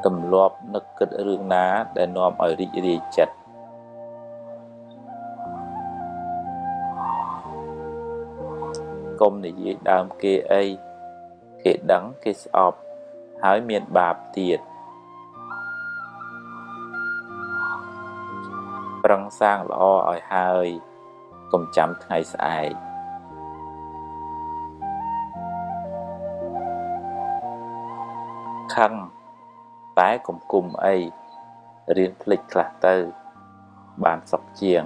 ទម្លាប់នឹកគិតរឿងណាដែលនាំឲ្យរីករាយចិត្តកុំនិយាយដើមគេអីគេដឹងគេស្អប់ហើយមានបាបទៀតប្រឹងសាងល្អឲ្យហើយកុំចាំថ្ងៃស្អែកខឹងតែកុំគុំអីរៀនភ្លេចខ្លះទៅបានសុខជាង